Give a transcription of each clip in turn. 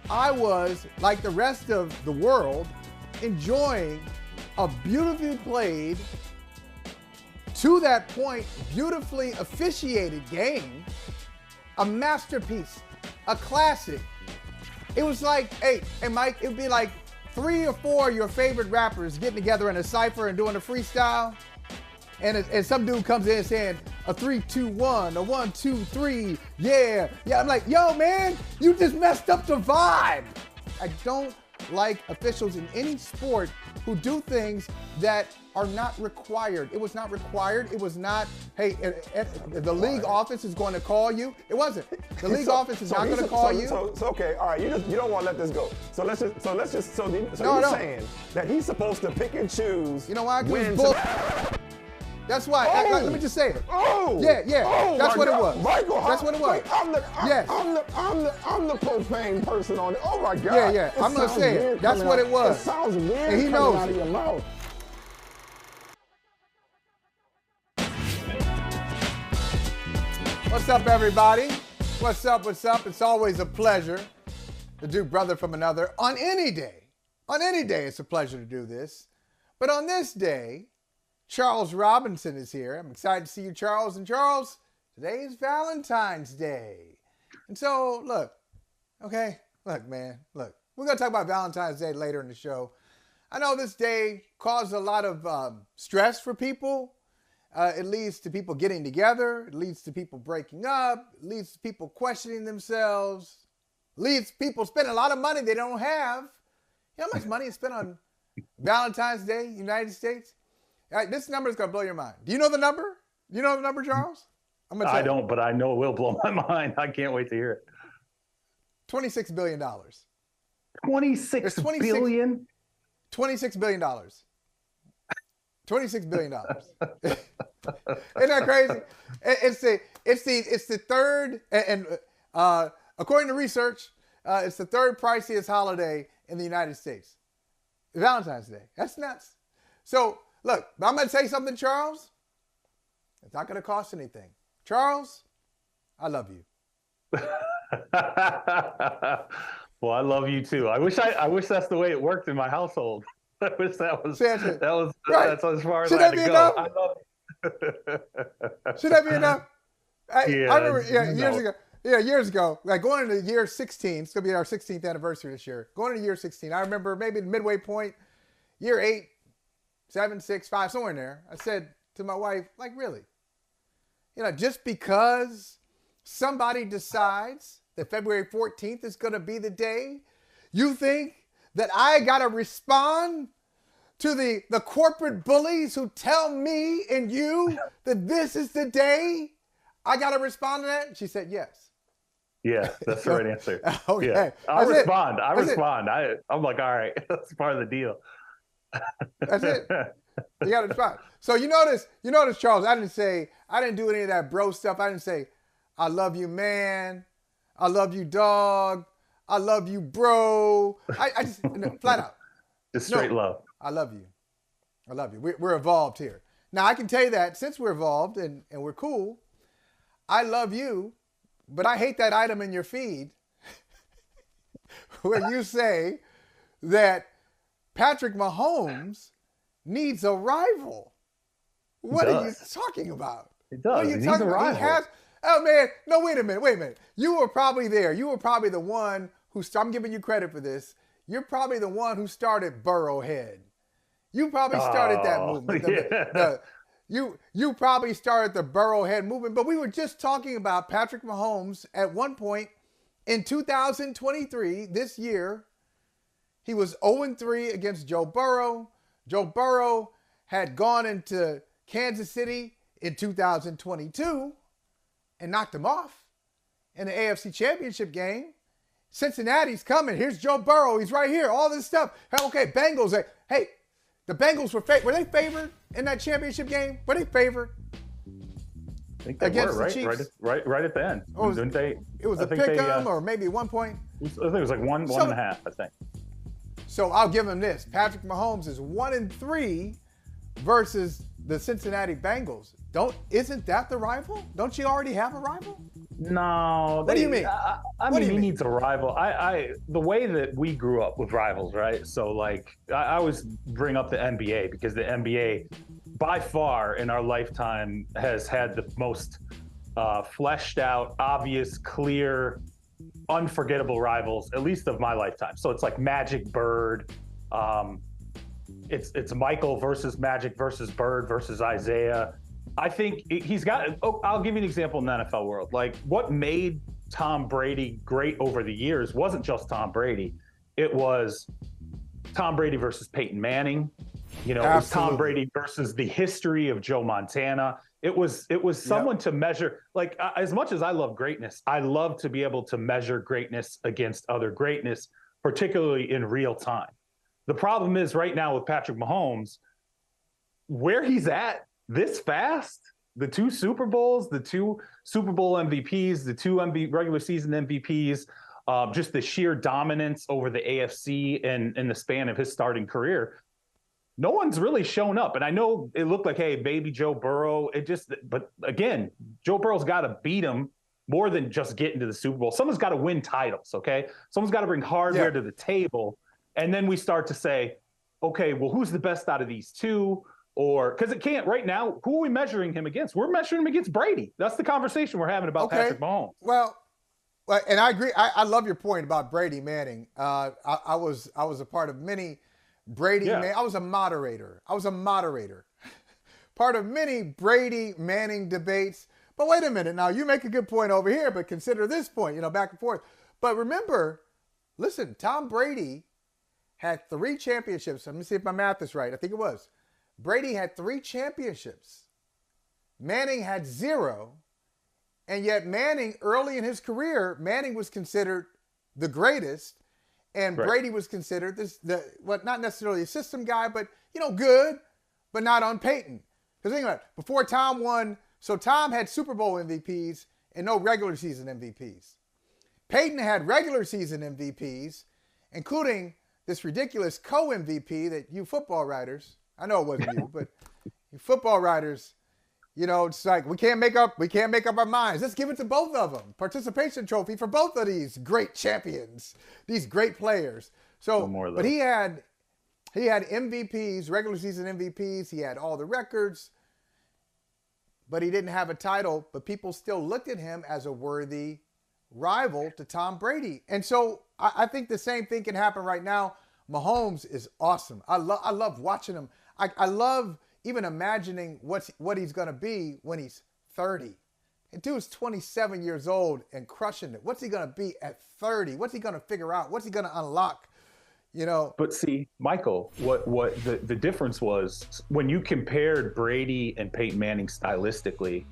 I was, like the rest of the world, enjoying a beautifully played, to that point, beautifully officiated game, a masterpiece, a classic. It was like, hey Mike, it would be like 3 or 4 of your favorite rappers getting together in a cypher and doing a freestyle. And some dude comes in saying a 3, 2, 1, a 1, 2, 3, yeah. I'm like, yo, man, you just messed up the vibe. I don't like officials in any sport who do things that are not required. It was not required. It was not, hey, the league office is going to call you. It wasn't. The league office is not going to call you. So okay, all right. You don't want to let this go. So you're saying that he's supposed to pick and choose. You know why? When That's why. Let me just say it. Oh. Yeah. Oh, that's what it was. Michael, that's what it was. I'm the profane person on it. Oh my God. Yeah. I'm gonna say it. That's what it was. It sounds weird and he knows coming out of your mouth. What's up, everybody? What's up? It's always a pleasure to do Brother from Another on any day. On any day, it's a pleasure to do this. But on this day, Charles Robinson is here. I'm excited to see you, Charles. And Charles, today is Valentine's Day. And so, look, man, we're going to talk about Valentine's Day later in the show. I know this day caused a lot of stress for people. It leads to people getting together. It leads to people breaking up. It leads to people questioning themselves. It leads to people spending a lot of money they don't have. You know how much money is spent on Valentine's Day, United States? All right, this number is going to blow your mind. Do you know the number? Do you know the number, Charles? I don't, but I know it will blow my mind. I can't wait to hear it. $26 billion. $26 billion? $26 billion. $26 billion. Isn't that crazy? It's the third, and according to research, it's the third priciest holiday in the United States. Valentine's Day. That's nuts. So, look, I'm going to tell you something, Charles. It's not going to cost anything. Charles, I love you. Well, I love you too. I wish that's the way it worked in my household. I wish that's as far as I had to go. I love you. Should that be enough? I remember years ago, like going into year 16, it's going to be our 16th anniversary this year. Going into year 16, I remember maybe the midway point, year 8, 7, 6, 5, somewhere in there, I said to my wife, like, really? You know, just because somebody decides that February 14th is going to be the day, you think that I got to respond to the corporate bullies who tell me and you that this is the day? I got to respond to that? And she said, yes. Yeah, that's the right answer. Okay. Yeah. I respond. I'm like, all right, that's part of the deal. That's it. You got to respond. So you notice, Charles, I didn't do any of that bro stuff. I didn't say, I love you, man. I love you, dog. I love you, bro. I just, flat out. Just straight love. I love you. I love you. We're evolved here. Now, I can tell you that since we're evolved and we're cool, I love you, but I hate that item in your feed where you say that Patrick Mahomes needs a rival. What are you talking about? He does. He needs a rival. Oh, man. No, wait a minute. You were probably there. You were probably the one I'm giving you credit for this. You're probably the one who started Burrowhead. You probably started that movement. You probably started the Burrowhead movement. But we were just talking about Patrick Mahomes at one point in 2023, this year. He was 0-3 against Joe Burrow. Joe Burrow had gone into Kansas City in 2022 and knocked him off in the AFC Championship game. Cincinnati's coming. Here's Joe Burrow. He's right here. All this stuff. Okay, Bengals. Hey, the Bengals were they favored in that championship game? Were they favored? I think they were, right? Chiefs? Right at the end. Oh, it was a pick-em or maybe 1 point? I think it was like one and a half, I think. So I'll give him this. Patrick Mahomes is 1-3 versus the Cincinnati Bengals. Isn't that the rival? Don't you already have a rival? No. What do you mean? I mean, he needs a rival. The way that we grew up with rivals, right? So, like, I always bring up the NBA because the NBA, by far, in our lifetime, has had the most fleshed out, obvious, clear, unforgettable rivals, at least of my lifetime. So it's like Magic, Bird. It's Michael versus Magic versus Bird versus Isaiah. I think he's got. I'll give you an example in the NFL world. Like, what made Tom Brady great over the years wasn't just Tom Brady. It was Tom Brady versus Peyton Manning. You know, it was Tom Brady versus the history of Joe Montana. It was someone to measure. Like, as much as I love greatness, I love to be able to measure greatness against other greatness, particularly in real time. The problem is right now with Patrick Mahomes, where he's at this fast, the 2 Super Bowls, the 2 Super Bowl MVPs, the 2 regular season MVPs, just the sheer dominance over the AFC in the span of his starting career. No one's really shown up. And I know it looked like, hey, baby Joe Burrow, but again, Joe Burrow's got to beat him more than just getting to the Super Bowl. Someone's got to win titles, okay? Someone's got to bring hardware to the table. And then we start to say, okay, well, who's the best out of these 2? Or because it can't right now, who are we measuring him against? We're measuring him against Brady. That's the conversation we're having about Patrick Mahomes. Well, and I agree. I love your point about Brady Manning. I was a part of many Brady. I was a moderator. Part of many Brady Manning debates. But wait a minute. Now, you make a good point over here, but consider this point, back and forth. But remember, listen, Tom Brady had 3 championships. Let me see if my math is right. I think it was. Brady had 3 championships. Manning had 0. And yet Manning, early in his career, Manning was considered the greatest. And Brady was considered not necessarily a system guy, but, good, but not on Peyton. Because think about it. Before Tom won, so Tom had Super Bowl MVPs and no regular season MVPs. Peyton had regular season MVPs, including this ridiculous co-MVP that you football writers, I know it wasn't you, but you football writers, it's like we can't make up our minds. Let's give it to both of them. Participation trophy for both of these great champions, these great players. So, but he had MVPs, regular season MVPs. He had all the records, but he didn't have a title. But people still looked at him as a worthy rival to Tom Brady. And so I think the same thing can happen right now. Mahomes is awesome. I love watching him. I love even imagining what he's going to be when he's 30. The dude's 27 years old and crushing it. What's he going to be at 30? What's he going to figure out? What's he going to unlock? But see, Michael, what the difference was when you compared Brady and Peyton Manning stylistically,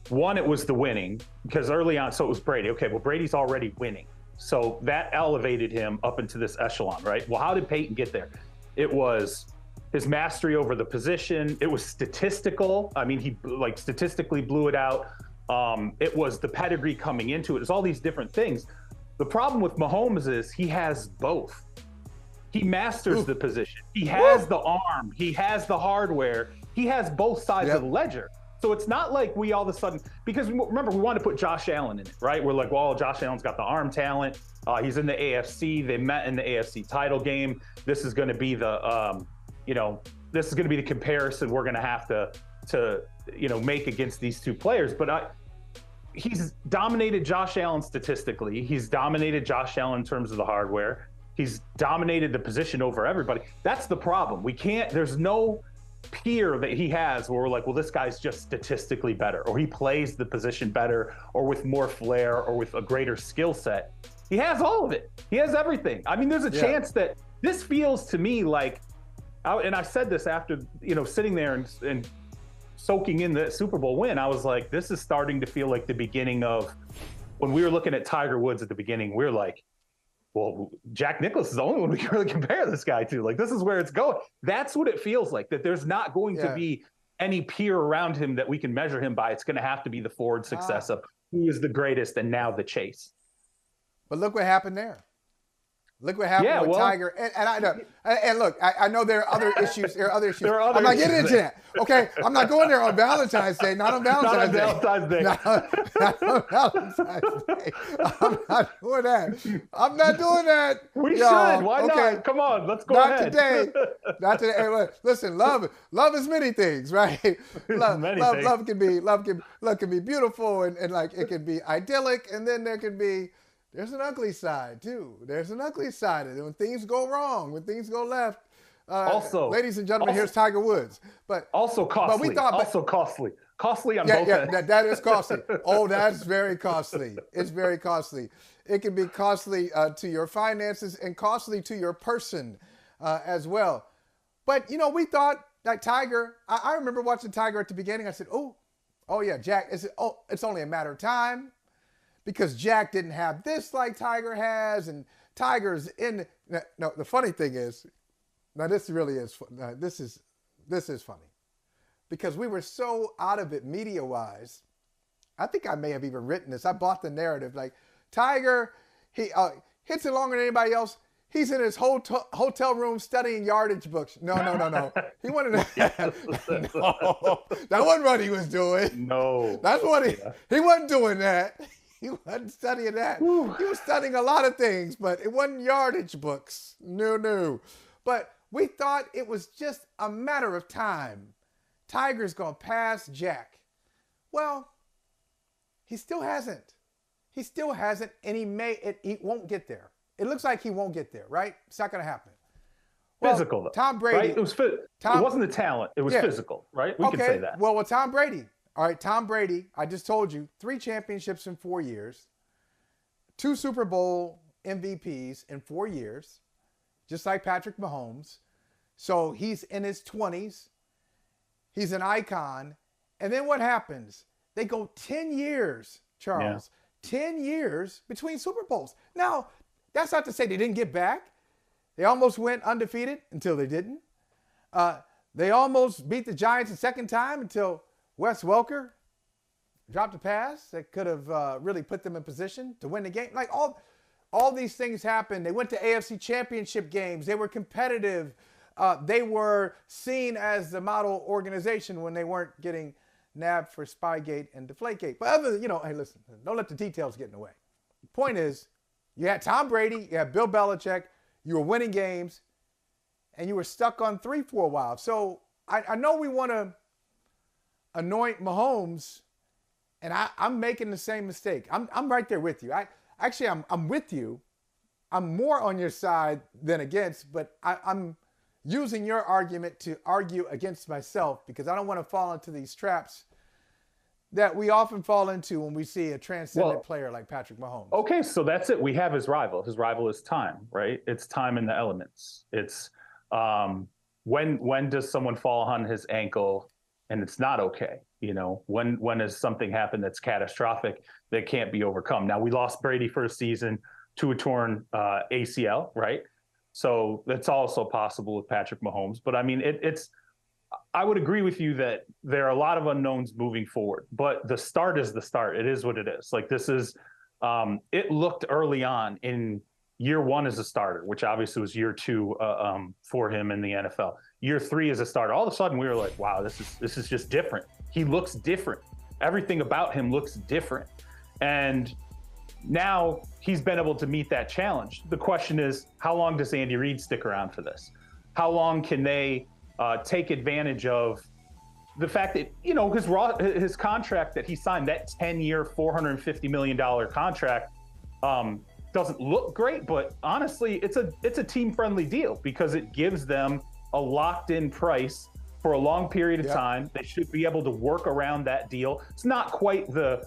one, it was the winning because early on, so it was Brady. Okay, well, Brady's already winning. So that elevated him up into this echelon, right? Well, how did Peyton get there? It was his mastery over the position. It was statistical. I mean, he statistically blew it out. It was the pedigree coming into it. It's all these different things. The problem with Mahomes is he has both. He masters the position. He has the arm. He has the hardware. He has both sides of the ledger. So it's not like we all of a sudden, because remember, we wanted to put Josh Allen in it, right? We're like, well, Josh Allen's got the arm talent. He's in the AFC. They met in the AFC title game. This is going to be the, this is going to be the comparison we're going to have to make against these 2 players. But he's dominated Josh Allen statistically. He's dominated Josh Allen in terms of the hardware. He's dominated the position over everybody. That's the problem. There's no peer that he has where we're like, well, this guy's just statistically better, or he plays the position better, or with more flair, or with a greater skill set. He has all of it. He has everything. I mean, there's a chance that this feels to me like, and I said this after, sitting there and soaking in the Super Bowl win, I was like, this is starting to feel like the beginning of when we were looking at Tiger Woods at the beginning. We're like, well, Jack Nicklaus is the only one we can really compare this guy to. Like, this is where it's going. That's what it feels like, that there's not going to be any peer around him that we can measure him by. It's going to have to be the forward success of who is the greatest and now the chase. But look what happened there. Look what happened with Tiger. And I know. And look, I know there are other issues. I'm not getting into that. Okay, I'm not going there on Valentine's Day. Not on Valentine's Day. Not on Valentine's Day. I'm not doing that. I'm not doing that. We should. Why not? Come on, let's go ahead. Not today. Hey, listen, love is many things, right? Love can be beautiful and like it can be idyllic, and then there's an ugly side too. There's an ugly side, and when things go wrong, when things go left. Also, ladies and gentlemen, here's Tiger Woods. But also costly. Costly on both ends. That is costly. Oh, that's very costly. It's very costly. It can be costly to your finances and costly to your person as well. But we thought that Tiger. I remember watching Tiger at the beginning. I said, oh yeah, Jack. It's only a matter of time. Because Jack didn't have this like Tiger has, and Tiger's in. No, the funny thing is, now this really is. This is funny, because we were so out of it media-wise. I think I may have even written this. I bought the narrative. Like Tiger, he hits it longer than anybody else. He's in his hotel room studying yardage books. No. He wanted to. No, that wasn't what he was doing. No, that's what he wasn't doing that. He wasn't studying that. Whew. He was studying a lot of things, but it wasn't yardage books. No. But we thought it was just a matter of time. Tiger's going to pass Jack. Well, he still hasn't. And he won't get there. It looks like he won't get there, right? It's not going to happen. Well, physical, though. Tom Brady. Right? It wasn't the talent. It was physical, right? We can say that. Well, with Tom Brady. All right, Tom Brady, I just told you, 3 championships in 4 years, 2 Super Bowl MVPs in 4 years, just like Patrick Mahomes. So he's in his 20s. He's an icon. And then what happens? They go 10 years, Charles, 10 years between Super Bowls. Now, that's not to say they didn't get back. They almost went undefeated until they didn't. They almost beat the Giants a second time until Wes Welker dropped a pass that could have really put them in position to win the game. Like all these things happened. They went to AFC Championship games. They were competitive. They were seen as the model organization when they weren't getting nabbed for Spygate and Deflategate. But hey, listen, don't let the details get in the way. The point is, you had Tom Brady, you had Bill Belichick, you were winning games, and you were stuck on 3 for a while. So I know we want to anoint Mahomes, and I'm making the same mistake. I'm right there with you. I'm with you. I'm more on your side than against, but I'm using your argument to argue against myself because I don't want to fall into these traps that we often fall into when we see a transcendent player like Patrick Mahomes. Okay, so that's it. We have his rival. His rival is time, right? It's time in the elements. It's when does someone fall on his ankle and it's not okay? When has something happened that's catastrophic that can't be overcome? Now, we lost Brady for a season to a torn ACL, right? So that's also possible with Patrick Mahomes. But I mean, I would agree with you that there are a lot of unknowns moving forward, but the start is the start. It is what it is. Like this is, it looked early on in year 1 as a starter, which obviously was year 2 for him in the NFL. Year 3 as a starter. All of a sudden we were like, wow, this is just different. He looks different. Everything about him looks different. And now he's been able to meet that challenge. The question is, how long does Andy Reid stick around for this? How long can they take advantage of the fact that, his contract that he signed, that 10-year, $450 million contract, doesn't look great, but honestly, it's a team-friendly deal because it gives them a locked-in price for a long period of time. They should be able to work around that deal. It's not quite the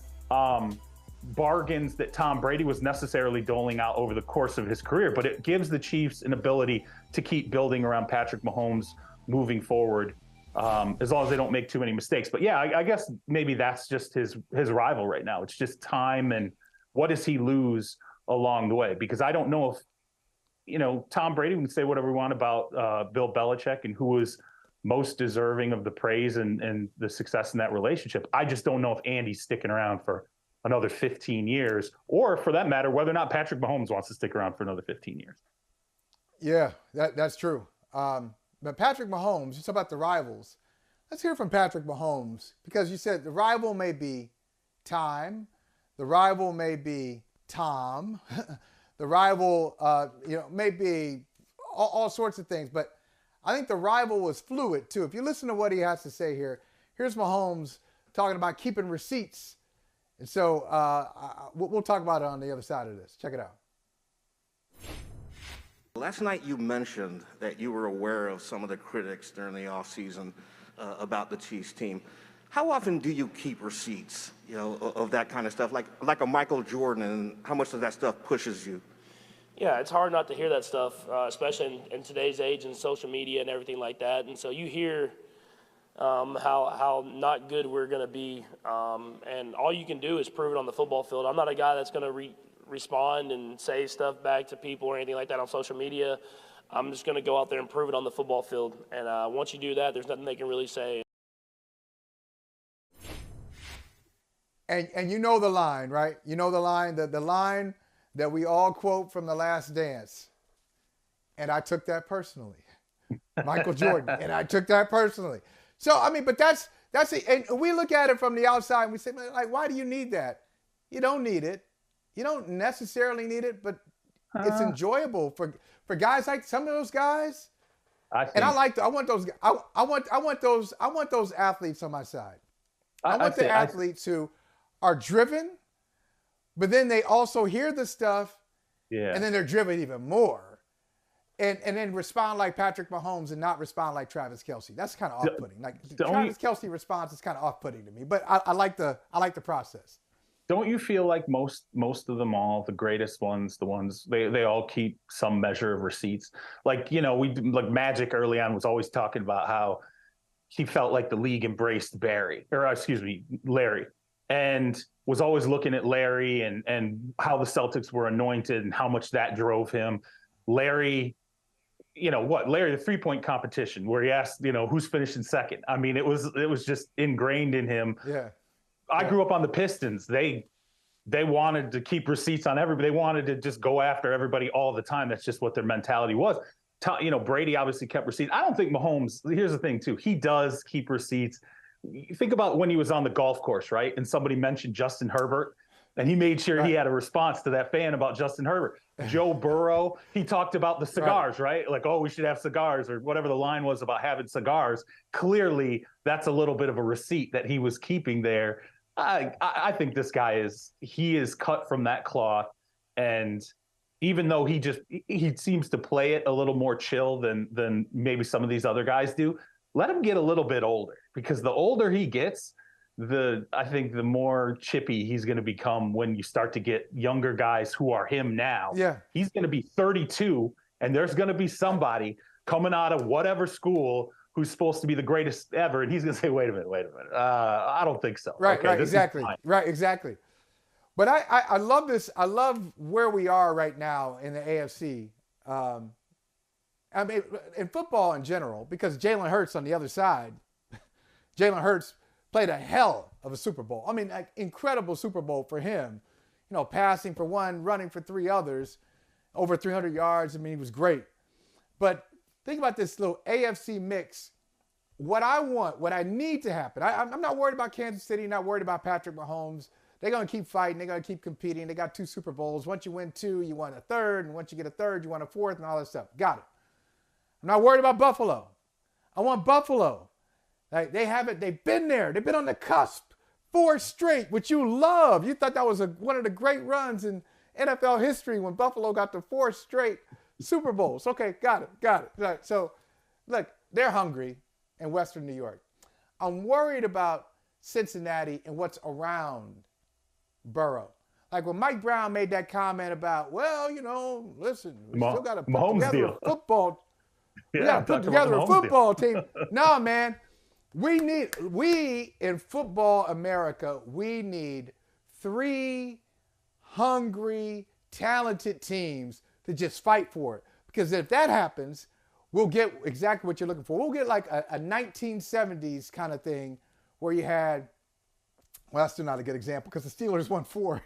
bargains that Tom Brady was necessarily doling out over the course of his career, but it gives the Chiefs an ability to keep building around Patrick Mahomes moving forward, as long as they don't make too many mistakes. But yeah, I guess maybe that's just his rival right now. It's just time and what does he lose along the way? Because I don't know if, Tom Brady, we can say whatever we want about Bill Belichick and who was most deserving of the praise and the success in that relationship. I just don't know if Andy's sticking around for another 15 years, or for that matter, whether or not Patrick Mahomes wants to stick around for another 15 years. Yeah, that's true. But Patrick Mahomes, you talk about the rivals. Let's hear from Patrick Mahomes, because you said the rival may be time, the rival may be Tom, the rival, may be all sorts of things. But I think the rival was fluid too. If you listen to what he has to say here, here's Mahomes talking about keeping receipts. And so we'll talk about it on the other side of this. Check it out. Last night you mentioned that you were aware of some of the critics during the offseason about the Chiefs team. How often do you keep receipts, of that kind of stuff, like a Michael Jordan, and how much of that stuff pushes you? Yeah, it's hard not to hear that stuff, especially in today's age and social media and everything like that. And so you hear how not good we're going to be, and all you can do is prove it on the football field. I'm not a guy that's going to respond and say stuff back to people or anything like that on social media. I'm just going to go out there and prove it on the football field. And once you do that, there's nothing they can really say. And you know the line, right? You know the line, the line that we all quote from The Last Dance. And I took that personally. Michael Jordan. And I took that personally. So, but that's it. And we look at it from the outside and we say, like, why do you need that? You don't need it. You don't necessarily need it, but it's enjoyable for guys like some of those guys. I want those athletes on my side. I want the athletes who are driven, but then they also hear the stuff, and then they're driven even more, and then respond like Patrick Mahomes and not respond like Travis Kelce. That's kind of off-putting. Like Travis Kelce response is kind of off-putting to me, but I like the process. Don't you feel like most of them all, the greatest ones, the ones they all keep some measure of receipts? Like, like Magic early on was always talking about how he felt like the league embraced Larry, and was always looking at Larry and how the Celtics were anointed and how much that drove him. Larry, the 3-point competition where he asked, who's finishing second. It was just ingrained in him. Yeah. I grew up on the Pistons. They wanted to keep receipts on everybody. They wanted to just go after everybody all the time. That's just what their mentality was. Brady obviously kept receipts. I don't think Mahomes, here's the thing too, he does keep receipts. Think about when he was on the golf course, right? And somebody mentioned Justin Herbert, and he made sure he had a response to that fan about Justin Herbert. Joe Burrow, he talked about the cigars, right? Like, we should have cigars, or whatever the line was about having cigars. Clearly, that's a little bit of a receipt that he was keeping there. I think this guy is cut from that cloth, and even though he seems to play it a little more chill than maybe some of these other guys do, let him get a little bit older, because the older he gets, I think the more chippy he's going to become when you start to get younger guys who are him now. Yeah. He's going to be 32, and there's going to be somebody coming out of whatever school who's supposed to be the greatest ever, and he's going to say, wait a minute. I don't think so. Right, exactly. But I love this. I love where we are right now in the AFC. In football in general, because Jalen Hurts on the other side, Jalen Hurts played a hell of a Super Bowl. Incredible Super Bowl for him. Passing for one, running for three others, over 300 yards. He was great. But think about this little AFC mix. What I need to happen, I'm not worried about Kansas City, not worried about Patrick Mahomes. They're going to keep fighting. They're going to keep competing. They got 2 Super Bowls. Once you win 2, you won a third. And once you get a third, you won a fourth and all that stuff. Got it. I'm not worried about Buffalo. I want Buffalo. They have it. They've been there. They've been on the cusp 4 straight, which you love. You thought that was one of the great runs in NFL history when Buffalo got to 4 straight Super Bowls. Okay, got it. Right, so, look, they're hungry in Western New York. I'm worried about Cincinnati and what's around Burrow. Like when Mike Brown made that comment about, listen, we still got to put together a football. We got to put together a football team. No, man. We in football America, we need 3 hungry, talented teams to just fight for it. Because if that happens, we'll get exactly what you're looking for. We'll get like a 1970s kind of thing where you had, well, that's still not a good example because the Steelers won 4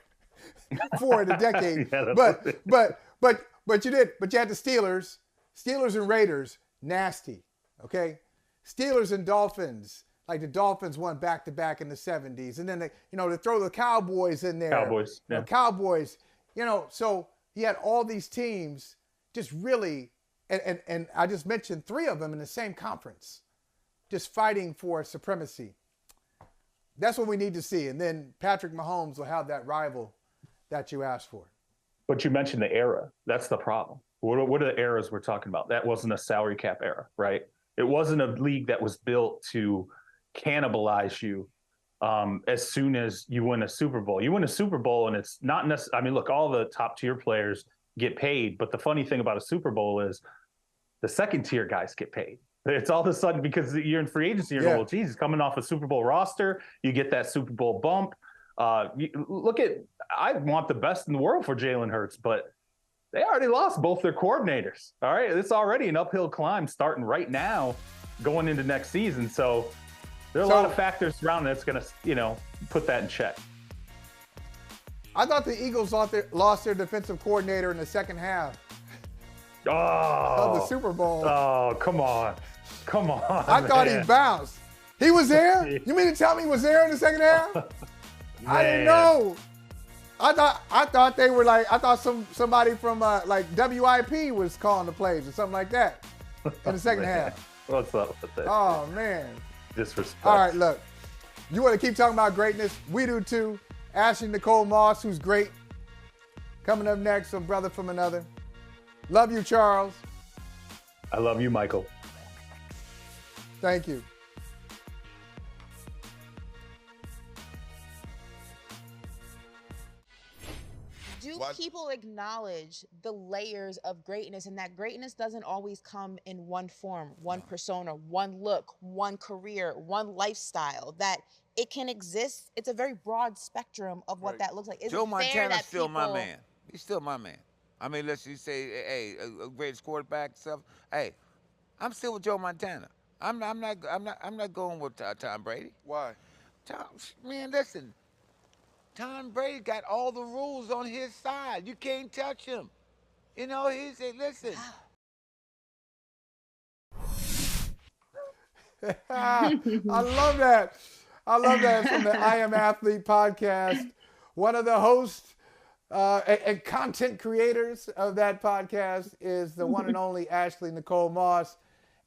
in a decade. But you had the Steelers, Steelers and Raiders, nasty. Okay? Steelers and Dolphins, like the Dolphins won back-to-back in the 70s. And then, they throw the Cowboys in there. Cowboys, yeah. Cowboys, so he had all these teams just really, and I just mentioned 3 of them in the same conference, just fighting for supremacy. That's what we need to see. And then Patrick Mahomes will have that rival that you asked for. But you mentioned the era. That's the problem. What are the eras we're talking about? That wasn't a salary cap era, right? It wasn't a league that was built to cannibalize you as soon as you win a Super Bowl. You win a Super Bowl, and it's not necessarily – I mean, look, all the top-tier players get paid. But the funny thing about a Super Bowl is the second-tier guys get paid. It's all of a sudden because you're in free agency. You're going, well, geez, coming off a Super Bowl roster. You get that Super Bowl bump. I want the best in the world for Jalen Hurts, but they already lost both their coordinators. All right. It's already an uphill climb starting right now going into next season. So there are a lot of factors around that's going to, put that in check. I thought the Eagles lost their defensive coordinator in the second half of the Super Bowl. Oh, come on. I thought he bounced. He was there? You mean to tell me he was there in the second half? I didn't know. I thought they were like, I thought somebody from like WIP was calling the plays or something like that in the second half. What's up with that? Oh, man. Disrespect. All right, look. You want to keep talking about greatness? We do too. Ashley Nicole Moss, who's great. Coming up next, some brother from another. Love you, Charles. I love you, Michael. Thank you. Do people acknowledge the layers of greatness, and that greatness doesn't always come in one form, one persona, one look, one career, one lifestyle, that it can exist? It's a very broad spectrum of what that looks like. Is Joe it fair Montana's that still people... my man. He's still my man. I mean, let's just say, hey, a greatest quarterback stuff. Hey, I'm still with Joe Montana. I'm not going with Tom Brady. Why? Man, listen. Tom Brady got all the rules on his side. You can't touch him. He said, listen. I love that. I love that from the I Am Athlete podcast. One of the hosts and content creators of that podcast is the one and only Ashley Nicole Moss.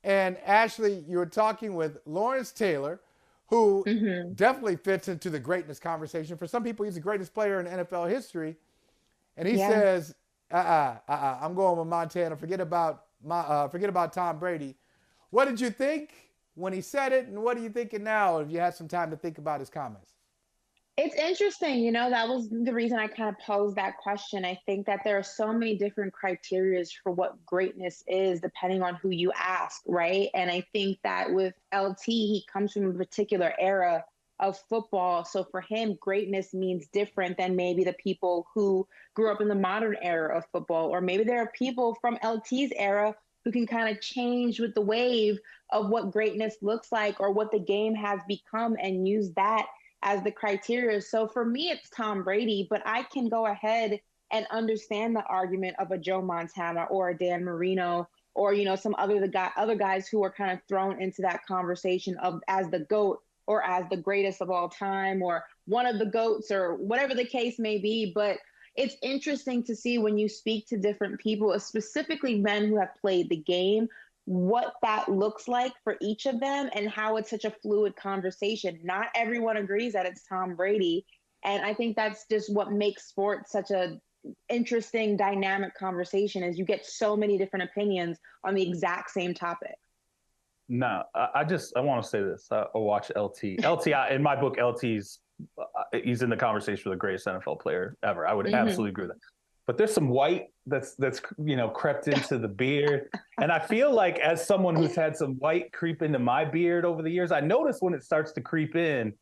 And Ashley, you were talking with Lawrence Taylor, who definitely fits into the greatness conversation. For some people, he's the greatest player in NFL history. And he says, I'm going with Montana. Forget about Tom Brady. What did you think when he said it, and what are you thinking now if you had some time to think about his comments? It's interesting. That was the reason I kind of posed that question. I think that there are so many different criteria for what greatness is, depending on who you ask, right? And I think that with LT, he comes from a particular era of football. So for him, greatness means different than maybe the people who grew up in the modern era of football. Or maybe there are people from LT's era who can kind of change with the wave of what greatness looks like or what the game has become and use that as the criteria. So for me, it's Tom Brady, but I can go ahead and understand the argument of a Joe Montana or a Dan Marino or, some other guys who are kind of thrown into that conversation of as the GOAT or as the greatest of all time or one of the GOATs or whatever the case may be. But it's interesting to see when you speak to different people, specifically men who have played the game, what that looks like for each of them and how it's such a fluid conversation. Not everyone agrees that it's Tom Brady. And I think that's just what makes sports such a interesting, dynamic conversation is you get so many different opinions on the exact same topic. No, I want to say this. I watch LT. In my book, he's in the conversation for the greatest NFL player ever. I would absolutely agree with that. But there's some white that's crept into the beard. And I feel like as someone who's had some white creep into my beard over the years, I notice when it starts to creep in,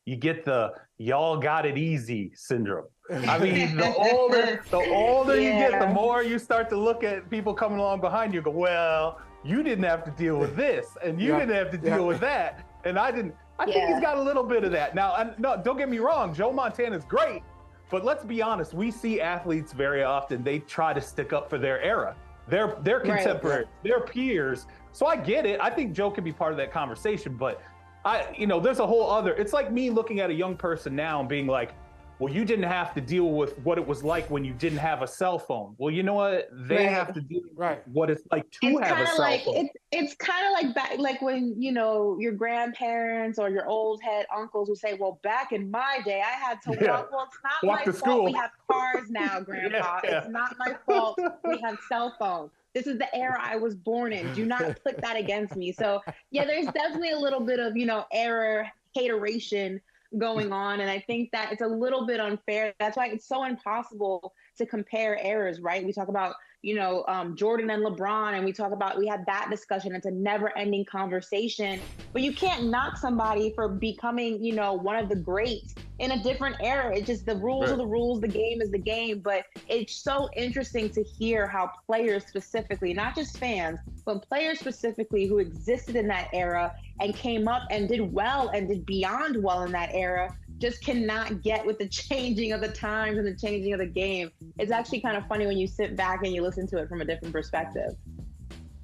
you get the y'all got it easy syndrome. I mean, the older you get, the more you start to look at people coming along behind you and go, well, you didn't have to deal with this and you didn't have to deal with that. And I didn't. I think he's got a little bit of that. Now, no, don't get me wrong. Joe Montana's great. But let's be honest, we see athletes very often, they try to stick up for their era. They're contemporaries, Right. they're peers. So I get it. I think Joe can be part of that conversation, but there's a whole other. It's like me looking at a young person now and being like, well, you didn't have to deal with what it was like when you didn't have a cell phone. Well, you know what? They have to deal with what it's like to have a cell phone. It's kind of like back, like when, your grandparents or your old head uncles would say, well, back in my day, I had to walk. Well, it's not Walk my to fault. school. We have cars now, Grandpa. It's not my fault. We have cell phones. This is the era I was born in. Do not put that against me. So yeah, there's definitely a little bit of, era hateration going on. And I think that it's a little bit unfair. That's why it's so impossible to compare eras, right? We talk about, Jordan and LeBron, and we had that discussion. It's a never ending conversation, but you can't knock somebody for becoming, one of the greats in a different era. It's just the rules are the rules. The game is the game. But it's so interesting to hear how players specifically, not just fans, but players specifically who existed in that era and came up and did well and did beyond well in that era, just cannot get with the changing of the times and the changing of the game. It's actually kind of funny when you sit back and you listen to it from a different perspective.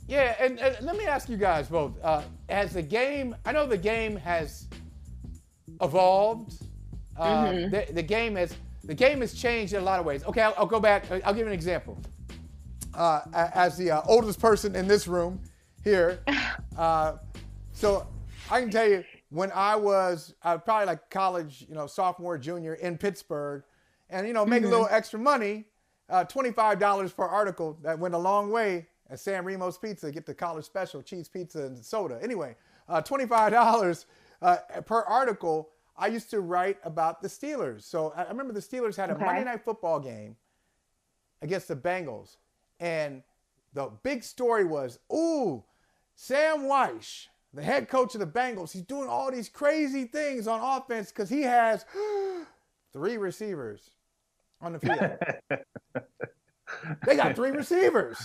Yeah, and let me ask you guys both. Has the game, I know the game has evolved. The game has changed in a lot of ways. Okay, I'll go back. I'll give you an example. As the oldest person in this room here, so I can tell you, when I was probably like college, sophomore, junior in Pittsburgh, and, make a little extra money, $25 per article, that went a long way at San Remo's Pizza, get the college special, cheese pizza and soda. Anyway, $25 per article, I used to write about the Steelers. So I remember the Steelers had a Monday Night Football game against the Bengals. And the big story was, Sam Weish, the head coach of the Bengals, he's doing all these crazy things on offense because he has 3 receivers on the field. They got 3 receivers.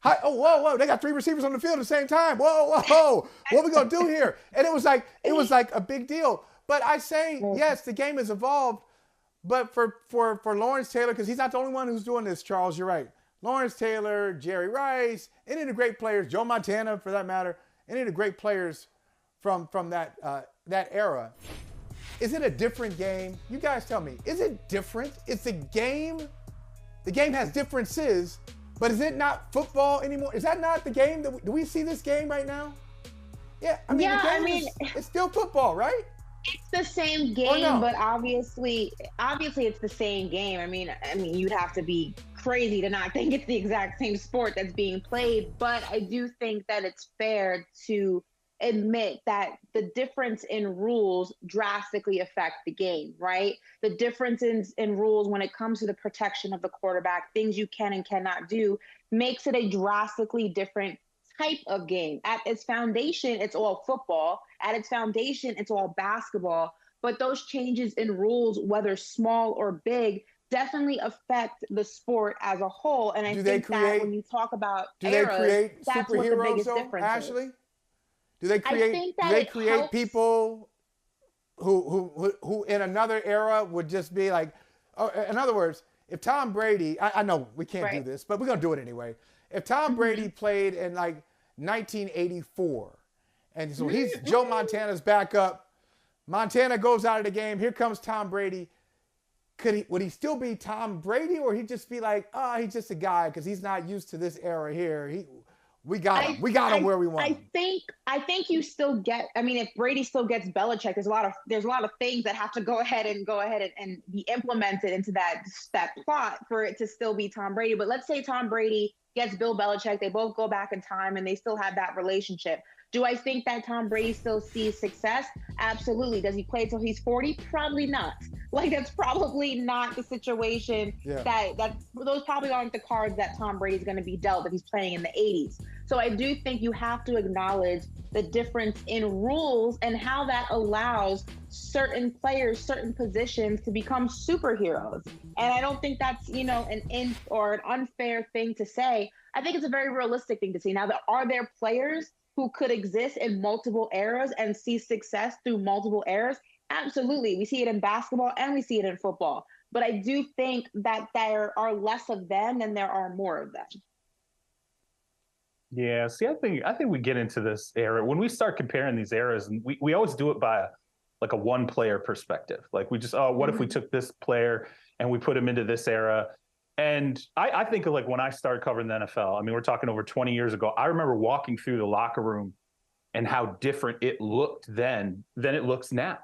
Whoa, they got 3 receivers on the field at the same time. Whoa, what are we going to do here? And it was like a big deal. But I say, yes, the game has evolved. But for Lawrence Taylor, because he's not the only one who's doing this, Charles, you're right. Lawrence Taylor, Jerry Rice, any of the great players, Joe Montana for that matter, any of the great players from that era. Is it a different game? You guys tell me. Is it different? It's a game. The game has differences, but is it not football anymore? Is that not the game? Do we see this game right now? Yeah, it's still football, right? It's the same game, but obviously it's the same game. I mean, you'd have to be crazy to not think it's the exact same sport that's being played. But I do think that it's fair to admit that the difference in rules drastically affect the game, right? The differences in rules when it comes to the protection of the quarterback, things you can and cannot do, makes it a drastically different type of game. At its foundation, it's all football. At its foundation, it's all basketball. But those changes in rules, whether small or big, definitely affect the sport as a whole. And I think that when you talk about eras, that's what the biggest difference Ashley? is. Do they create people who in another era would just be like, in other words, if Tom Brady, I know we can't do this, but we're going to do it anyway. If Tom Brady played in like 1984, and so he's Joe Montana's backup, Montana goes out of the game, here comes Tom Brady. Would he still be Tom Brady, or he'd just be like, he's just a guy because he's not used to this era here. We got him. We got him where we want him. I think you still get. I mean, if Brady still gets Belichick, there's a lot of things that have to go ahead and be implemented into that plot for it to still be Tom Brady. But let's say Tom Brady gets Bill Belichick. They both go back in time and they still have that relationship. Do I think that Tom Brady still sees success? Absolutely. Does he play till he's 40? Probably not. Like, that's probably not the situation. That those probably aren't the cards that Tom Brady's going to be dealt if he's playing in the 80s. So I do think you have to acknowledge the difference in rules and how that allows certain players, certain positions to become superheroes. And I don't think that's, an unfair thing to say. I think it's a very realistic thing to say. Now, are there players who could exist in multiple eras and see success through multiple eras? Absolutely. We see it in basketball and we see it in football. But I do think that there are less of them than there are more of them. Yeah, see, I think we get into this era when we start comparing these eras, and we always do it by a one player perspective. Like we just, what if we took this player and we put him into this era? And I think of like when I started covering the NFL. I mean, we're talking over 20 years ago. I remember walking through the locker room and how different it looked then than it looks now.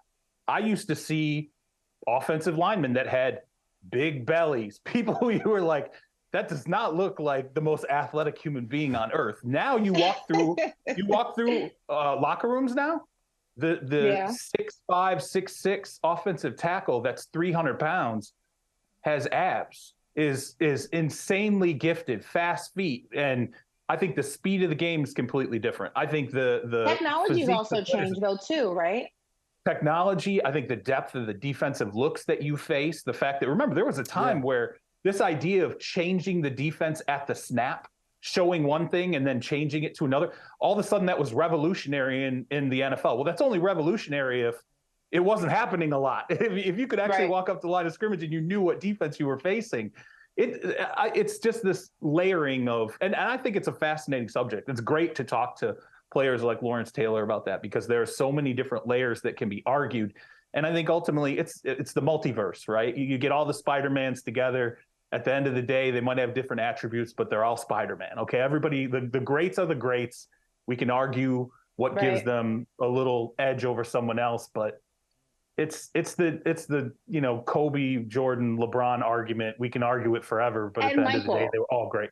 I used to see offensive linemen that had big bellies, people who you were like, that does not look like the most athletic human being on earth. Now you walk through locker rooms now. The 6'5", 6'6" offensive tackle that's 300 pounds has abs, is insanely gifted, fast feet, and I think the speed of the game is completely different. I think the technology's also changed though too, right? Technology, I think the depth of the defensive looks that you face, the fact that, remember, there was a time where this idea of changing the defense at the snap, showing one thing and then changing it to another, all of a sudden that was revolutionary in the NFL. Well, that's only revolutionary if it wasn't happening a lot. If you could actually walk up the line of scrimmage and you knew what defense you were facing. It's just this layering of, and I think it's a fascinating subject. It's great to talk to players like Lawrence Taylor about that, because there are so many different layers that can be argued. And I think ultimately it's the multiverse, right? You get all the Spider-Mans together. At the end of the day, they might have different attributes, but they're all Spider-Man. Okay, everybody, the greats are the greats. We can argue what gives them a little edge over someone else, but it's the Kobe, Jordan, LeBron argument. We can argue it forever, but at the end of the day, they were all great.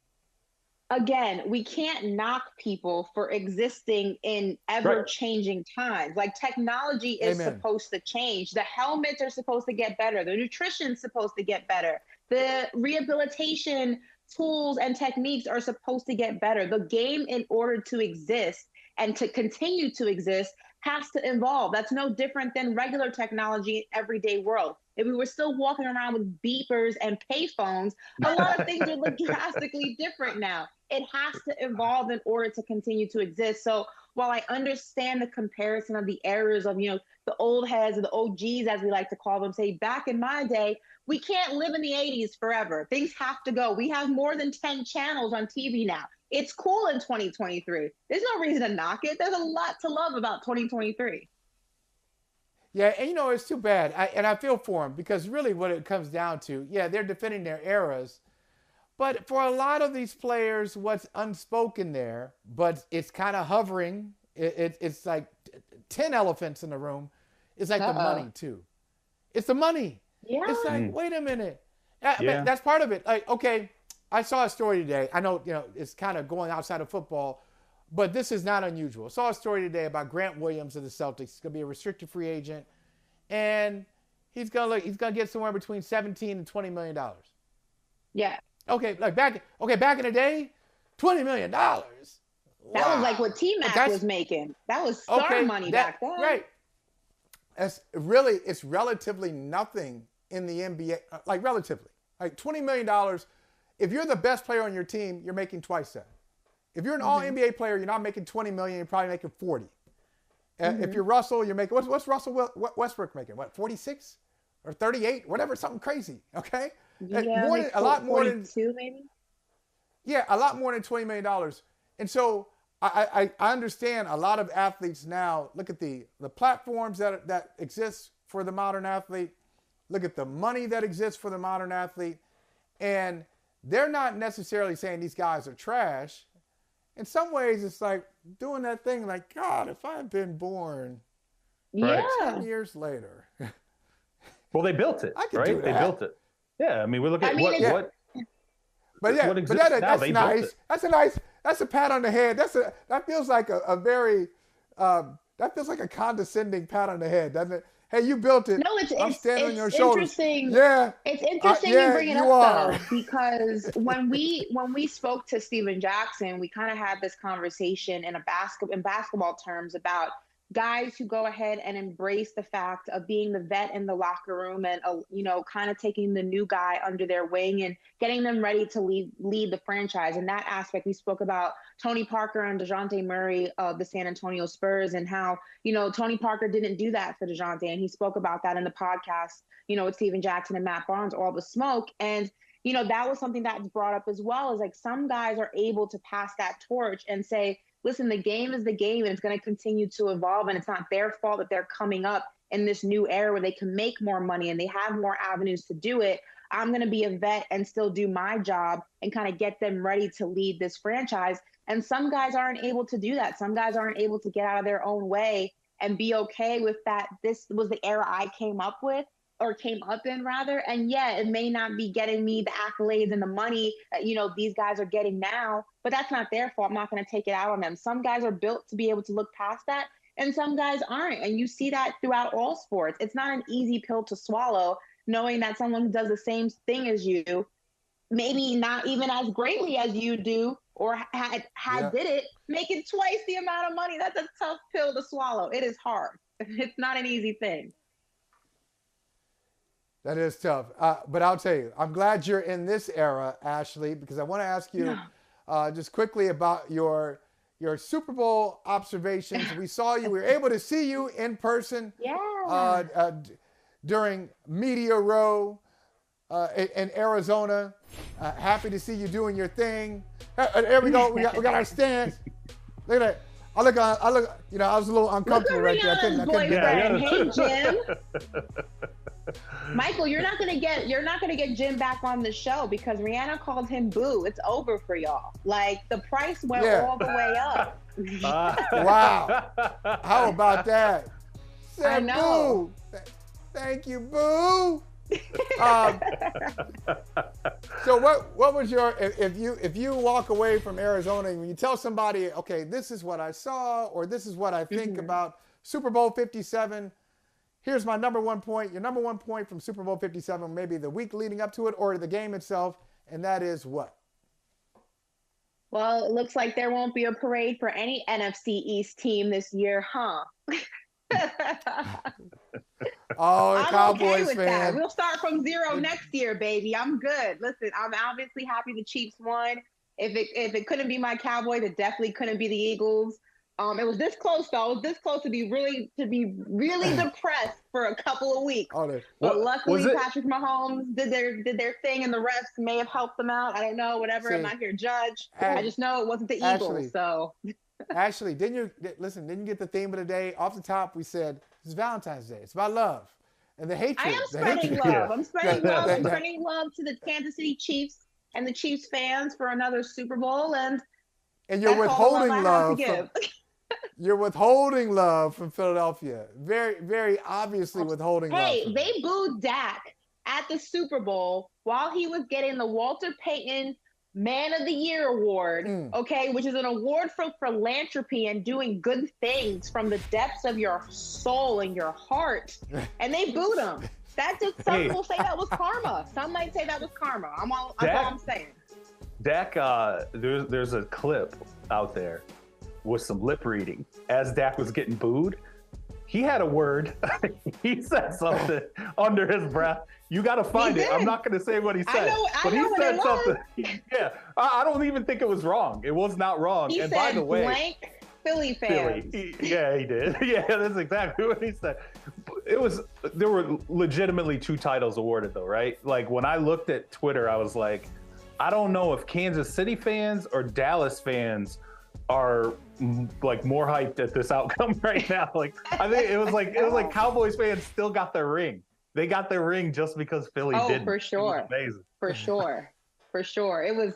Again, we can't knock people for existing in ever-changing times. Like, technology is supposed to change. The helmets are supposed to get better. The nutrition's supposed to get better. The rehabilitation tools and techniques are supposed to get better. The game, in order to exist and to continue to exist, has to evolve. That's no different than regular technology in everyday world. If we were still walking around with beepers and payphones, a lot of things would look drastically different now. It has to evolve in order to continue to exist. So while I understand the comparison of the eras of, the old heads or the OGs, as we like to call them, say back in my day, we can't live in the 80s forever. Things have to go. We have more than 10 channels on TV now. It's cool in 2023. There's no reason to knock it. There's a lot to love about 2023. Yeah, and it's too bad. I feel for them, because really what it comes down to, they're defending their eras. But for a lot of these players, what's unspoken there, but it's kind of hovering, it's like 10 elephants in the room, it's like the money too. It's the money. Yeah. It's like, wait a minute. I mean, that's part of it. Like, okay, I saw a story today. I know, it's kind of going outside of football, but this is not unusual. I saw a story today about Grant Williams of the Celtics. He's going to be a restricted free agent, and he's going to get somewhere between $17 and $20 million. Yeah. Okay, back in the day, $20 million. That was like what T-Mac was making. That was star money back then. Right. It's relatively nothing in the NBA. Like, relatively. Like, $20 million. If you're the best player on your team, you're making twice that. If you're an all-NBA player, you're not making $20 million, you're probably making 40. If you're Russell, you're making, what's Russell Westbrook making? What, 46 or 38? Whatever, something crazy, okay? Yeah, a lot more than 42 maybe? Yeah, a lot more than $20 million. And so I understand a lot of athletes now, look at the platforms that exist for the modern athlete, look at the money that exists for the modern athlete, and they're not necessarily saying these guys are trash. In some ways, it's like doing that thing like, God, if I had been born 10 years later. Well, they built it, right? They built it. Yeah, I mean, we look at what. But what exists now, that's nice. That's a pat on the head. That feels like that feels like a condescending pat on the head, doesn't it? Hey, you built it. No, I'm standing on your shoulders. Interesting. Yeah, it's interesting you bring it up though, because when we spoke to Steven Jackson, we kind of had this conversation in basketball terms about guys who go ahead and embrace the fact of being the vet in the locker room and, kind of taking the new guy under their wing and getting them ready to lead the franchise. In that aspect, we spoke about Tony Parker and DeJounte Murray of the San Antonio Spurs and how, Tony Parker didn't do that for DeJounte. And he spoke about that in the podcast, with Steven Jackson and Matt Barnes, All the Smoke. And that was something that's brought up as well, is like some guys are able to pass that torch and say, listen, the game is the game and it's going to continue to evolve, and it's not their fault that they're coming up in this new era where they can make more money and they have more avenues to do it. I'm going to be a vet and still do my job and kind of get them ready to lead this franchise. And some guys aren't able to do that. Some guys aren't able to get out of their own way and be okay with that. This was the era I came up in rather. And yeah, it may not be getting me the accolades and the money that, these guys are getting now, but that's not their fault. I'm not going to take it out on them. Some guys are built to be able to look past that, and some guys aren't. And you see that throughout all sports. It's not an easy pill to swallow, knowing that someone who does the same thing as you, maybe not even as greatly as you do, or did it, making twice the amount of money. That's a tough pill to swallow. It is hard. It's not an easy thing. That is tough. But I'll tell you, I'm glad you're in this era, Ashley, because I want to ask you just quickly about your Super Bowl observations. We saw you. We were able to see you in person during Media Row in Arizona. Happy to see you doing your thing. There we go. We got our stance. Look at that. I was a little uncomfortable right there. I couldn't Hey, Jim. Michael, you're not gonna get Jim back on the show because Rihanna called him boo. It's over for y'all. Like, the price went all the way up. Wow. How about that? I know. Boo. Thank you, boo. So what was your, if you walk away from Arizona and you tell somebody, okay, this is what I saw, or this is what I think about Super Bowl 57, here's my number one point, your number one point from Super Bowl 57, maybe the week leading up to it or the game itself, and that is what? Well, it looks like there won't be a parade for any NFC East team this year, huh? Oh, I'm Cowboys okay with fan. that. We'll start from zero next year, baby. I'm good. Listen, I'm obviously happy the Chiefs won. If it couldn't be my Cowboys, it definitely couldn't be the Eagles. It was this close, though. It was this close to be really depressed for a couple of weeks. But luckily, Patrick Mahomes did their thing, and the refs may have helped them out. I don't know, whatever. I'm not here to judge. I just know it wasn't the Eagles. So, Ashley, didn't you get the theme of the day? Off the top, we said it's Valentine's Day. It's about love and the hatred. I am spreading love. I'm spreading love. I'm spreading love to the Kansas City Chiefs and the Chiefs fans for another Super Bowl, and you're withholding love. You're withholding love from Philadelphia. Very, very obviously withholding love. Hey, they booed Dak at the Super Bowl while he was getting the Walter Payton Man of the Year award, okay, which is an award for philanthropy and doing good things from the depths of your soul and your heart. And they booed him. Some people say that was karma. Some might say that was karma. That's all I'm saying. Dak, there's a clip out there with some lip reading as Dak was getting booed. He had a word. He said something under his breath. You got to find it. I'm not going to say what he said. But he said something. Yeah, I don't even think it was wrong. It was not wrong. He and said, by the way, blank Philly fans. He did. Yeah, that's exactly what he said. There were legitimately 2 titles awarded though, right? Like when I looked at Twitter, I was like, I don't know if Kansas City fans or Dallas fans are like more hyped at this outcome right now. Like I think it was like Cowboys fans still got their ring. They got their ring just because Philly didn't. Oh, for sure. It was amazing. For sure. It was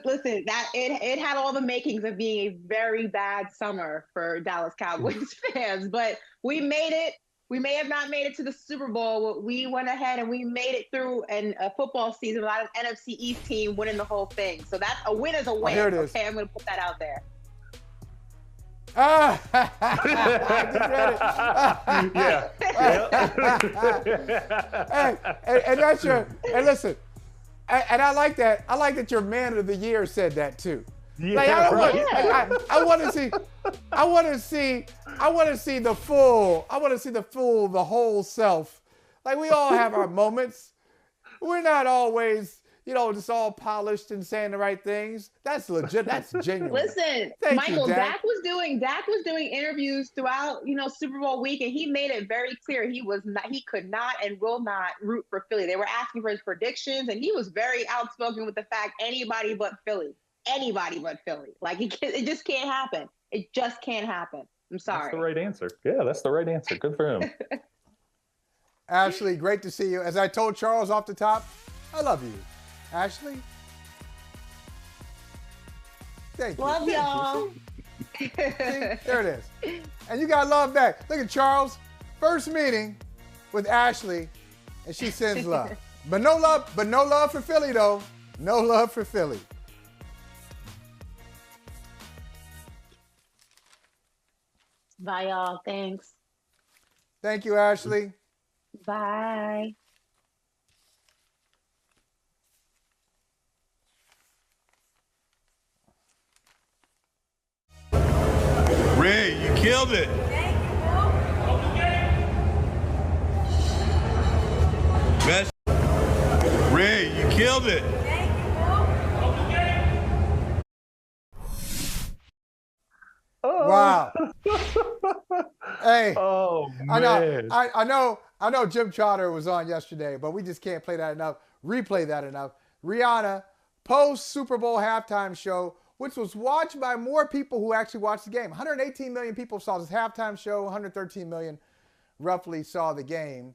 listen, that it had all the makings of being a very bad summer for Dallas Cowboys fans, but we made it. We may have not made it to the Super Bowl, but we went ahead and we made it through a football season without an NFC East team winning the whole thing. So that's a win is a win. Here it is. Okay, I'm going to put that out there. I just read it. And that's and listen, and I like that. I like that your man of the year said that too. Yeah, like I want to see the whole self. Like we all have our moments. We're not always, just all polished and saying the right things. That's legit. That's genuine. Listen, Thank Michael, you, Dak. Dak was doing interviews throughout, Super Bowl week, and he made it very clear he could not and will not root for Philly. They were asking for his predictions, and he was very outspoken with the fact anybody but Philly. Like it just can't happen. It just can't happen. I'm sorry. That's the right answer. Yeah, that's the right answer. Good for him. Ashley, great to see you. As I told Charles off the top, I love you. Ashley? Thank you. Love y'all. See, there it is. And you got love back. Look at Charles. First meeting with Ashley, and she sends love. But no love for Philly, though. No love for Philly. Bye, y'all. Thanks. Thank you, Ashley. Bye. Ray, you killed it. Thank you, Bill. Best. Ray, you killed it. Thank you, Bill. Wow. Hey. Oh, man. I know Jim Trotter was on yesterday, but we just can't play that enough, replay that enough. Rihanna, post Super Bowl halftime show, which was watched by more people who actually watched the game. 118 million people saw this halftime show, 113 million roughly saw the game.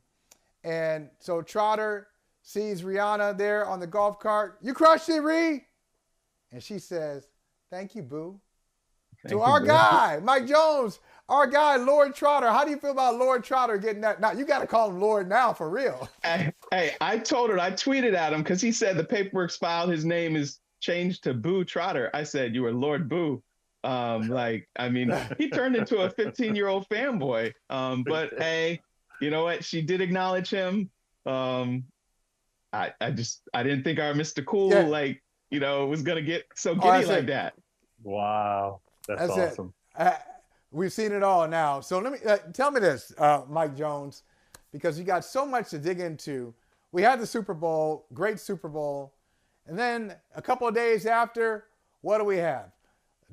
And so Trotter sees Rihanna there on the golf cart. You crushed it, Ree. And she says, thank you, boo. To our guy, Mike Jones, our guy, Lord Trotter. How do you feel about Lord Trotter getting that? Now, you got to call him Lord now for real. Hey, I tweeted at him because he said the paperwork's filed. His name is changed to Boo Trotter. I said, you were Lord Boo. He turned into a 15-year-old fanboy. But hey, you know what? She did acknowledge him. I didn't think our Mr. Cool, was going to get so giddy like that. Wow. That's awesome. We've seen it all now. So let me tell me this, Mike Jones, because you got so much to dig into. We had the Super Bowl, great Super Bowl. And then a couple of days after, what do we have?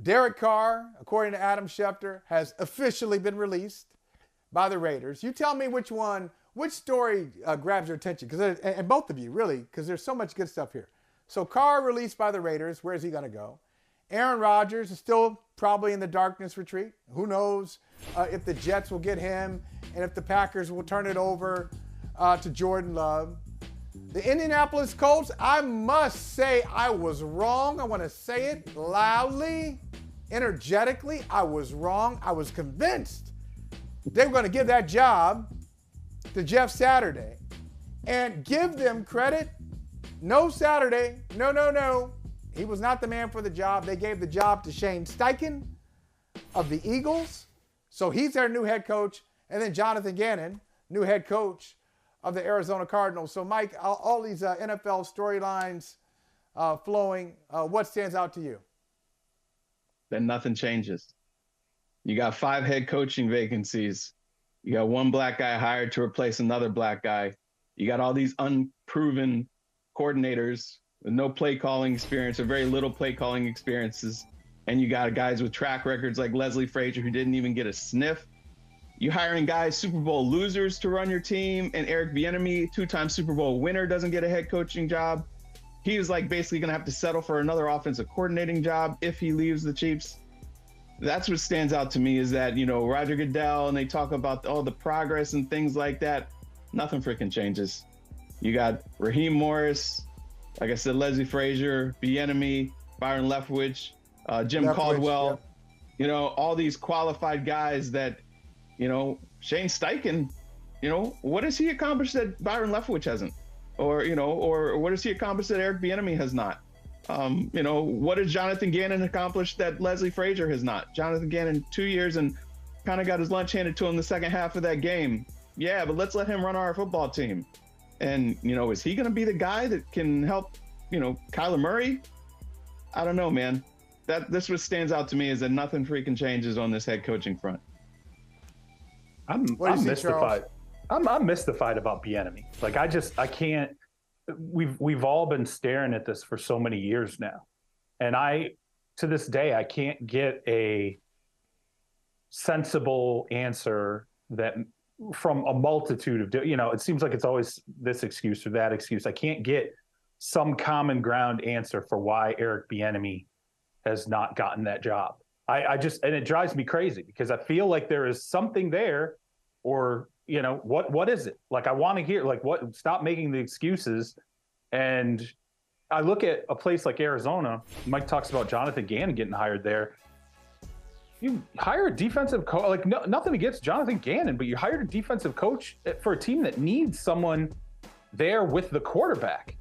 Derek Carr, according to Adam Schefter, has officially been released by the Raiders. You tell me which story grabs your attention, and both of you, really, because there's so much good stuff here. So Carr released by the Raiders. Where's he going to go? Aaron Rodgers is still probably in the darkness retreat. Who knows if the Jets will get him and if the Packers will turn it over to Jordan Love. The Indianapolis Colts, I must say I was wrong. I want to say it loudly, energetically. I was wrong. I was convinced they were going to give that job to Jeff Saturday and give them credit. No Saturday. No. He was not the man for the job. They gave the job to Shane Steichen of the Eagles. So he's their new head coach. And then Jonathan Gannon, new head coach of the Arizona Cardinals. So, Mike, all these NFL storylines flowing, what stands out to you? Then nothing changes. You got 5 head coaching vacancies. You got 1 black guy hired to replace another black guy. You got all these unproven coordinators with no play calling experience or very little play calling experiences. And you got guys with track records like Leslie Frazier who didn't even get a sniff. You hiring guys, Super Bowl losers to run your team, and Eric Bieniemy, 2-time Super Bowl winner, doesn't get a head coaching job. He is basically going to have to settle for another offensive coordinating job if he leaves the Chiefs. That's what stands out to me is that, Roger Goodell, and they talk about all the progress and things like that. Nothing freaking changes. You got Raheem Morris, like I said, Leslie Frazier, Bieniemy, Byron Leftwich, Jim Caldwell, yep. All these qualified guys that, Shane Steichen, what has he accomplished that Byron Leftwich hasn't? Or what has he accomplished that Eric Bieniemy has not? What has Jonathan Gannon accomplished that Leslie Frazier has not? Jonathan Gannon, 2 years and kind of got his lunch handed to him the second half of that game. Yeah, but let's let him run our football team. And, is he going to be the guy that can help, Kyler Murray? I don't know, man. This what stands out to me is that nothing freaking changes on this head coaching front. I'm mystified. I'm mystified about Bieniemy. I can't. we've all been staring at this for so many years now. And to this day, I can't get a sensible answer that from a multitude of, it seems like it's always this excuse or that excuse. I can't get some common ground answer for why Eric Bieniemy has not gotten that job. And it drives me crazy because I feel like there is something there, or, what is it? Like, I want to hear, like, stop making the excuses. And I look at a place like Arizona. Mike talks about Jonathan Gannon getting hired there. You hire a defensive coach, like, nothing against Jonathan Gannon, but you hired a defensive coach for a team that needs someone there with the quarterback.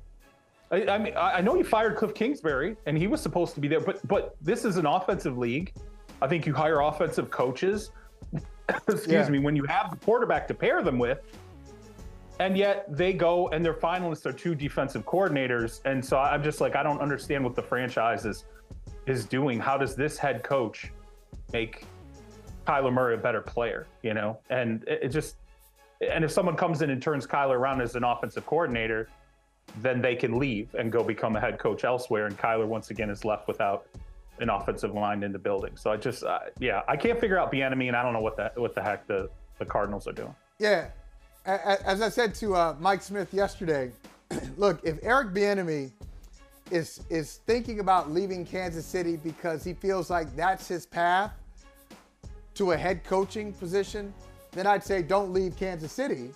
I mean, I know you fired Cliff Kingsbury, and he was supposed to be there, but this is an offensive league. I think you hire offensive coaches, excuse me, when you have the quarterback to pair them with, and yet they go and their finalists are 2 defensive coordinators. And so I'm just like, I don't understand what the franchise is doing. How does this head coach make Kyler Murray a better player, And and if someone comes in and turns Kyler around as an offensive coordinator, then they can leave and go become a head coach elsewhere. And Kyler once again is left without an offensive line in the building. So I can't figure out Bieniemy, and I don't know what the heck the Cardinals are doing. Yeah. As I said to Mike Smith yesterday, look, if Eric Bieniemy is thinking about leaving Kansas City because he feels like that's his path to a head coaching position, then I'd say don't leave Kansas City,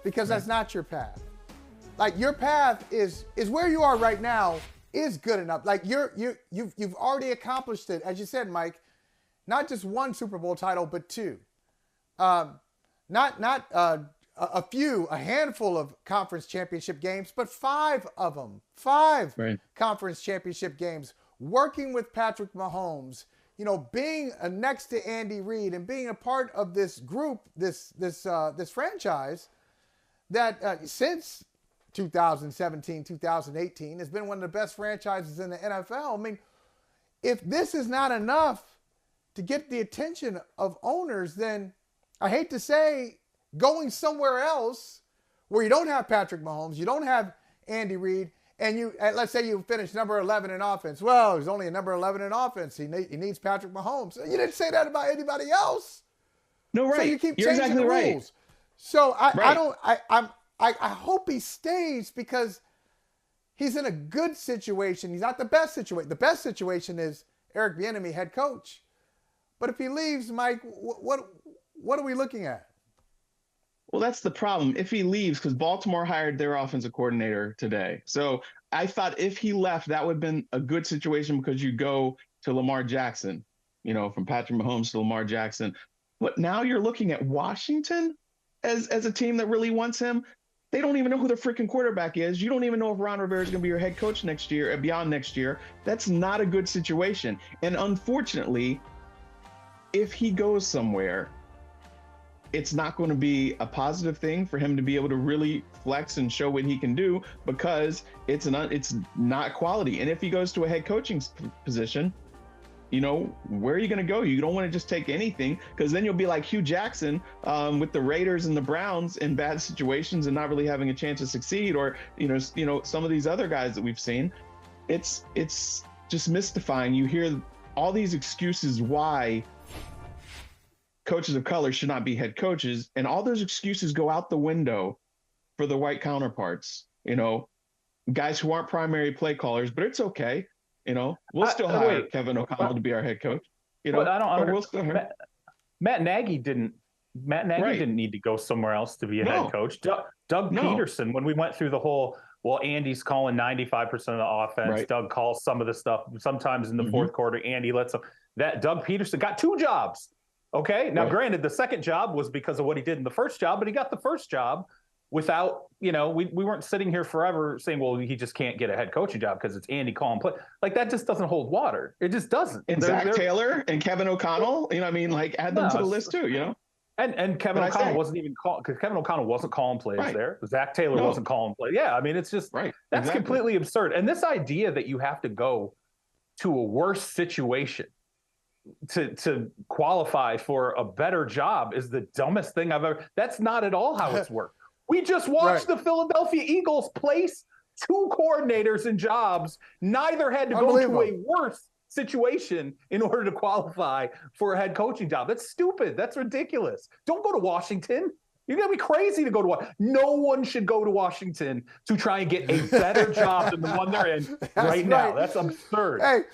because that's not your path. Like, your path is where you are right now is good enough. Like, you've already accomplished it, as you said, Mike. Not just 1 Super Bowl title, but 2. Not a handful of conference championship games, but 5 of them. 5 conference championship games. Working with Patrick Mahomes, being next to Andy Reid and being a part of this group, this franchise that since 2017, 2018 has been one of the best franchises in the NFL. I mean, if this is not enough to get the attention of owners, then I hate to say, going somewhere else where you don't have Patrick Mahomes, you don't have Andy Reid, and let's say you finish number 11 in offense. Well, he's only a number 11 in offense. He needs Patrick Mahomes. You didn't say that about anybody else. No, right. So you keep You're changing exactly the right. rules. So I hope he stays, because he's in a good situation. He's not the best situation. The best situation is Eric Bieniemy, head coach. But if he leaves, Mike, what are we looking at? Well, that's the problem. If he leaves, because Baltimore hired their offensive coordinator today. So I thought if he left, that would have been a good situation, because you go to Lamar Jackson, from Patrick Mahomes to Lamar Jackson. But now you're looking at Washington as a team that really wants him. They don't even know who their freaking quarterback is. You don't even know if Ron Rivera is going to be your head coach next year, beyond next year. That's not a good situation. And unfortunately, if he goes somewhere, it's not going to be a positive thing for him to be able to really flex and show what he can do, because it's not quality. And if he goes to a head coaching position, where are you going to go? You don't want to just take anything, because then you'll be like Hugh Jackson with the Raiders and the Browns in bad situations and not really having a chance to succeed, or some of these other guys that we've seen. It's just mystifying. You hear all these excuses why coaches of color should not be head coaches, and all those excuses go out the window for the white counterparts. Guys who aren't primary play callers, but it's okay. We'll still hire Kevin O'Connell to be our head coach. But I don't Matt Nagy didn't need to go somewhere else to be a head coach. Doug Peterson, when we went through the whole, Andy's calling 95% of the offense. Right. Doug calls some of the stuff. Sometimes in the fourth quarter, Andy lets him. That Doug Peterson got 2 jobs. Okay. Now, granted, the second job was because of what he did in the first job, but he got the first job without, we weren't sitting here forever saying, well, he just can't get a head coaching job because it's Andy calling play. Like, that just doesn't hold water. It just doesn't. And Zach Taylor and Kevin O'Connell, add them to the list too, And Kevin O'Connell wasn't even calling, because Kevin O'Connell wasn't calling plays there. Zach Taylor wasn't calling plays. Yeah, it's just that's completely absurd. And this idea that you have to go to a worse situation to qualify for a better job is the dumbest thing I've ever. That's not at all how it's worked. We just watched the Philadelphia Eagles place 2 coordinators in jobs. Neither had to go to a worse situation in order to qualify for a head coaching job. That's stupid. That's ridiculous. Don't go to Washington. You're going to be crazy to go to Washington. No one should go to Washington to try and get a better job than the one they're in right now. That's absurd.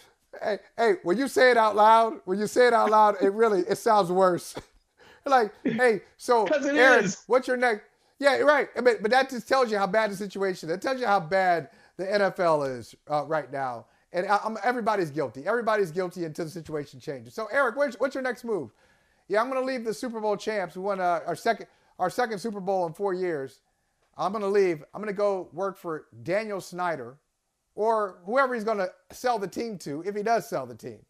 Hey, when you say it out loud, it sounds worse. Like, hey, so Aaron, what's your next? Yeah, right. But that just tells you how bad the situation is. It tells you how bad the NFL is right now. And everybody's guilty. Everybody's guilty until the situation changes. So, Eric, what's your next move? Yeah, I'm going to leave the Super Bowl champs who won our second Super Bowl in 4 years. I'm going to leave. I'm going to go work for Daniel Snyder or whoever he's going to sell the team to, if he does sell the team.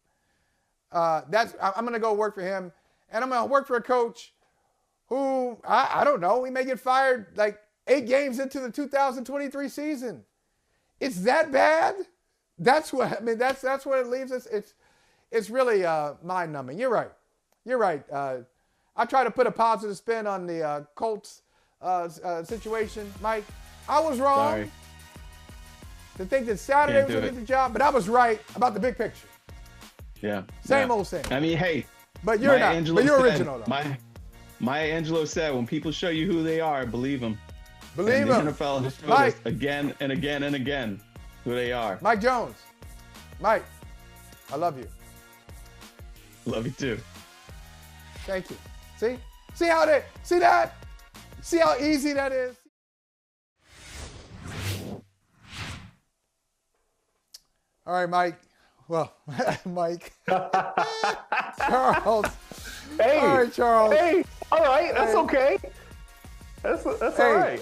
I'm going to go work for him. And I'm going to work for a coach who, I don't know, he may get fired like 8 games into the 2023 season. It's that bad? That's what it leaves us. It's really mind-numbing. You're right. I try to put a positive spin on the Colts situation, Mike. I was wrong. Sorry. To think that Saturday was going to get the job, but I was right about the big picture. Yeah. Same old same. I mean, hey. But you're not. But you're original, though. Maya Angelou said, when people show you who they are, believe them. Believe them. The NFL has showed us again and again and again who they are. Mike Jones. Mike, I love you. Love you too. Thank you. See how that? See that? See how easy that is? All right, Mike. Well, Mike. Charles. Hey. All right, Charles. Hey. All right. That's okay. That's all right.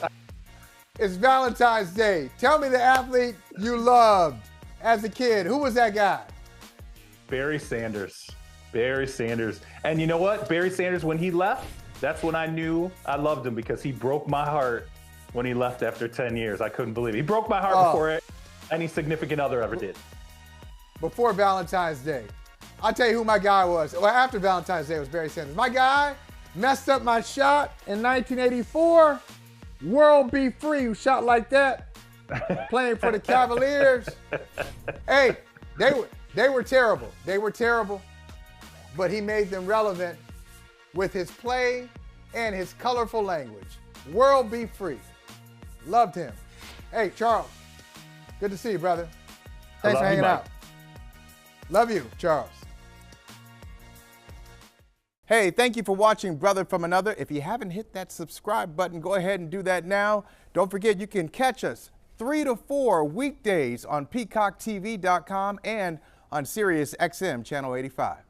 It's Valentine's Day. Tell me the athlete you loved as a kid. Who was that guy? Barry Sanders. And you know what? Barry Sanders, when he left, that's when I knew I loved him, because he broke my heart when he left after 10 years. I couldn't believe it. He broke my heart before any significant other ever did. Before Valentine's Day. I'll tell you who my guy was. Well, after Valentine's Day was Barry Sanders. My guy messed up my shot in 1984. World Be Free, who shot like that, playing for the Cavaliers. Hey, they were terrible. They were terrible. But he made them relevant with his play and his colorful language. World Be Free. Loved him. Hey, Charles, good to see you, brother. Thanks for hanging out. Love you, Charles. Hey, thank you for watching Brother from Another. If you haven't hit that subscribe button, go ahead and do that now. Don't forget, you can catch us 3 to 4 weekdays on PeacockTV.com and on Sirius XM Channel 85.